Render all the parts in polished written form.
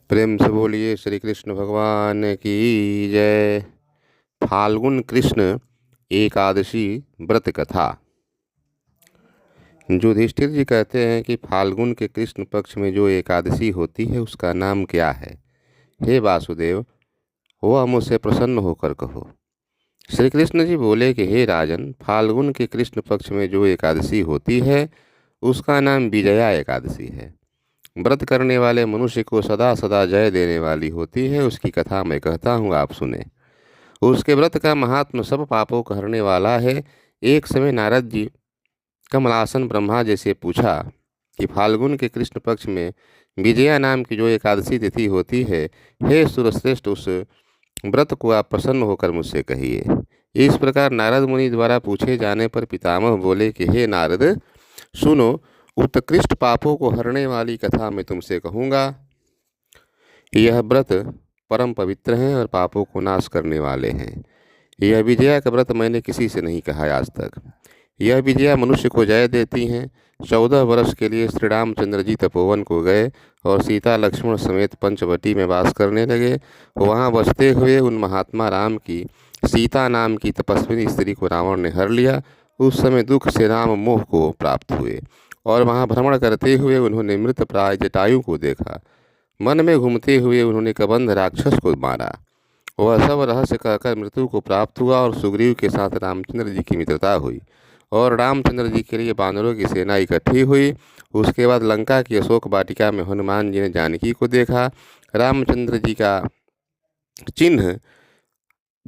प्रेम से बोलिए श्री कृष्ण भगवान की जय। फाल्गुन कृष्ण एकादशी व्रत कथा। युधिष्ठिर जी कहते हैं कि फाल्गुन के कृष्ण पक्ष में जो एकादशी होती है उसका नाम क्या है। हे वासुदेव, वह मुझसे प्रसन्न होकर कहो। श्री कृष्ण जी बोले कि हे राजन, फाल्गुन के कृष्ण पक्ष में जो एकादशी होती है उसका नाम विजया एकादशी है। व्रत करने वाले मनुष्य को सदा सदा जय देने वाली होती है। उसकी कथा मैं कहता हूँ, आप सुने। उसके व्रत का महात्म सब पापों को हरने वाला है। एक समय नारद जी कमलासन ब्रह्मा जी से पूछा कि फाल्गुन के कृष्ण पक्ष में विजया नाम की जो एकादशी तिथि होती है, हे सुरश्रेष्ठ, उस व्रत को आप प्रसन्न होकर मुझसे कहिए। इस प्रकार नारद मुनि द्वारा पूछे जाने पर पितामह बोले कि हे नारद, सुनो, उत्कृष्ट पापों को हरने वाली कथा मैं तुमसे कहूँगा। यह व्रत परम पवित्र हैं और पापों को नाश करने वाले हैं। यह विजया का व्रत मैंने किसी से नहीं कहा आज तक। यह विजया मनुष्य को जय देती हैं। 14 वर्ष के लिए श्री रामचंद्र जी तपोवन को गए और सीता लक्ष्मण समेत पंचवटी में वास करने लगे। वहाँ बसते हुए उन महात्मा राम की सीता नाम की तपस्विनी स्त्री को रावण ने हर लिया। उस समय दुख से राम मोह को प्राप्त हुए और वहाँ भ्रमण करते हुए उन्होंने मृत प्राय जटायु को देखा। मन में घूमते हुए उन्होंने कबंध राक्षस को मारा। वह सब रहस्य कहकर मृत्यु को प्राप्त हुआ और सुग्रीव के साथ रामचंद्र जी की मित्रता हुई और रामचंद्र जी के लिए बानरों की सेना इकट्ठी हुई। उसके बाद लंका की अशोक वाटिका में हनुमान जी ने जानकी को देखा। रामचंद्र जी का चिन्ह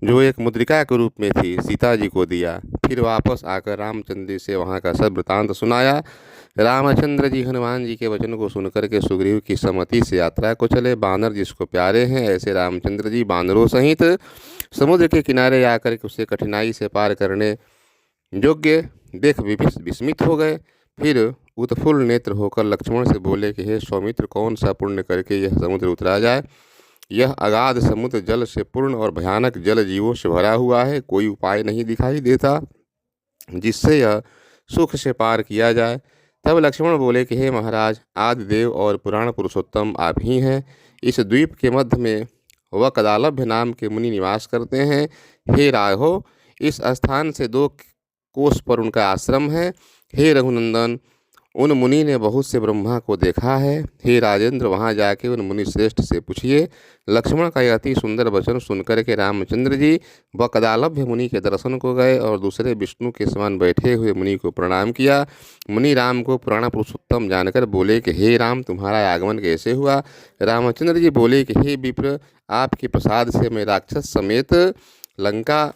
जो एक मुद्रिका के रूप में थी सीता जी को दिया। फिर वापस आकर रामचंद्र जी से वहाँ का सब वृतांत सुनाया। रामचंद्र जी हनुमान जी के वचन को सुनकर के सुग्रीव की सम्मति से यात्रा को चले। बानर जिसको प्यारे हैं, ऐसे रामचंद्र जी बानरों सहित समुद्र के किनारे आकर के उसे कठिनाई से पार करने योग्य देख विस्मित हो गए। फिर उत्फुल्ल नेत्र होकर लक्ष्मण से बोले कि हे सौमित्र, कौन सा पुण्य करके यह समुद्र उतरा जाए। यह अगाध समुद्र जल से पूर्ण और भयानक जल जीवों से भरा हुआ है। कोई उपाय नहीं दिखाई देता जिससे यह सुख से पार किया जाए। तब लक्ष्मण बोले कि हे महाराज, आदि देव और पुराण पुरुषोत्तम आप ही हैं। इस द्वीप के मध्य में वकदालभ्य नाम के मुनि निवास करते हैं। हे राघव, इस स्थान से 2 कोस पर उनका आश्रम है। हे रघुनंदन, उन मुनि ने बहुत से ब्रह्मा को देखा है। हे राजेंद्र, वहाँ जाके उन मुनि श्रेष्ठ से पूछिए। लक्ष्मण का यह अति सुंदर वचन सुनकर के रामचंद्र जी वकदालभ्य मुनि के दर्शन को गए और दूसरे विष्णु के समान बैठे हुए मुनि को प्रणाम किया। मुनि राम को पुराण पुरुषोत्तम जानकर बोले कि हे राम, तुम्हारा आगमन कैसे हुआ। रामचंद्र जी बोले कि हे विप्र, आपके प्रसाद से मैं राक्षस समेत लंका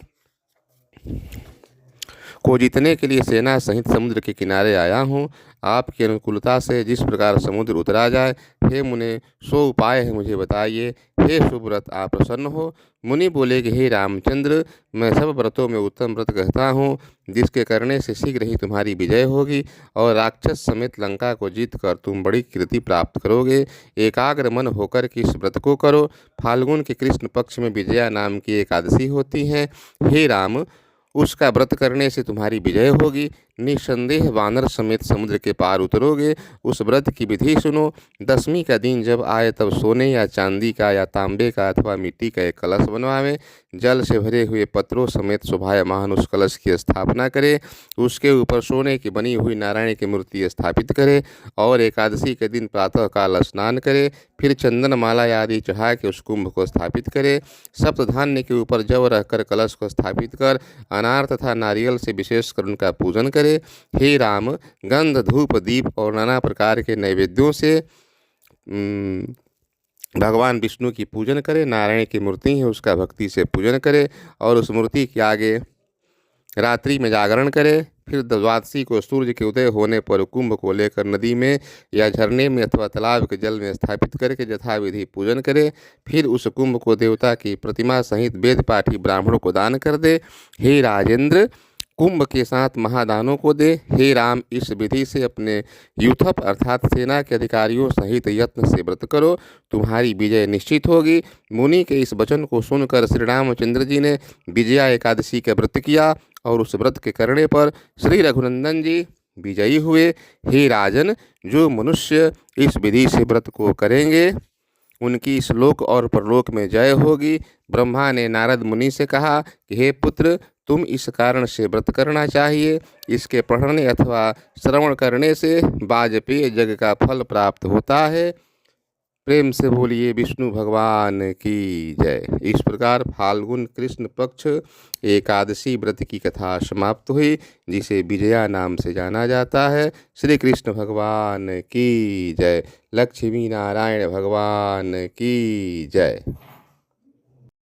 को जीतने के लिए सेना सहित समुद्र के किनारे आया हूँ। आपकी अनुकूलता से जिस प्रकार समुद्र उतरा जाए, हे मुने, सो उपाय है, मुझे बताइए। हे सुव्रत, आप प्रसन्न हो। मुनि बोले कि हे रामचंद्र, मैं सब व्रतों में उत्तम व्रत कहता हूँ जिसके करने से शीघ्र ही तुम्हारी विजय होगी और राक्षस समेत लंका को जीत कर तुम बड़ी कीर्ति प्राप्त करोगे। एकाग्र मन होकर के इस व्रत को करो। फाल्गुन के कृष्ण पक्ष में विजया नाम की एकादशी होती है। हे राम, उसका व्रत करने से तुम्हारी विजय होगी। निसंदेह वानर समेत समुद्र के पार उतरोगे। उस व्रत की विधि सुनो। 10वीं का दिन जब आए तब सोने या चांदी का या तांबे का अथवा मिट्टी का एक कलश बनवावे। जल से भरे हुए पत्रों समेत शोभायमान उस कलश की स्थापना करे। उसके ऊपर सोने की बनी हुई नारायण की मूर्ति स्थापित करे और एकादशी के दिन प्रातःकाल स्नान करे। फिर चंदन माला आदि चढ़ा के उस कुंभ को स्थापित करे। सप्तधान्य के ऊपर जव रहकर कलश को स्थापित कर अनार तथा नारियल से विशेष कर उनका पूजन करे। हे राम, गंध, धूप, दीप और नाना प्रकार के नैवेद्यों से भगवान विष्णु की पूजन करे। नारायण की मूर्ति है, उसका भक्ति से पूजन करे और उस मूर्ति के आगे रात्रि में जागरण करे। फिर द्वादशी को सूर्य के उदय होने पर कुंभ को लेकर नदी में या झरने में अथवा तालाब के जल में स्थापित करके यथाविधि पूजन करे। फिर उस कुंभ को देवता की प्रतिमा सहित वेद पाठी ब्राह्मणों को दान कर दे। हे राजेंद्र, कुंभ के साथ महादानों को दे। हे राम, इस विधि से अपने यूथप अर्थात सेना के अधिकारियों सहित यत्न से व्रत करो, तुम्हारी विजय निश्चित होगी। मुनि के इस वचन को सुनकर श्री रामचंद्र जी ने विजया एकादशी का व्रत किया और उस व्रत के करने पर श्री रघुनंदन जी विजयी हुए। हे राजन, जो मनुष्य इस विधि से व्रत को करेंगे उनकी इस लोक और परलोक में जय होगी। ब्रह्मा ने नारद मुनि से कहा कि हे पुत्र, तुम इस कारण से व्रत करना चाहिए। इसके पढ़ने अथवा श्रवण करने से वाजपेय यज्ञ का फल प्राप्त होता है। प्रेम से बोलिए विष्णु भगवान की जय। इस प्रकार फाल्गुन कृष्ण पक्ष एकादशी व्रत की कथा समाप्त हुई, जिसे विजया नाम से जाना जाता है। श्री कृष्ण भगवान की जय। लक्ष्मी नारायण भगवान की जय।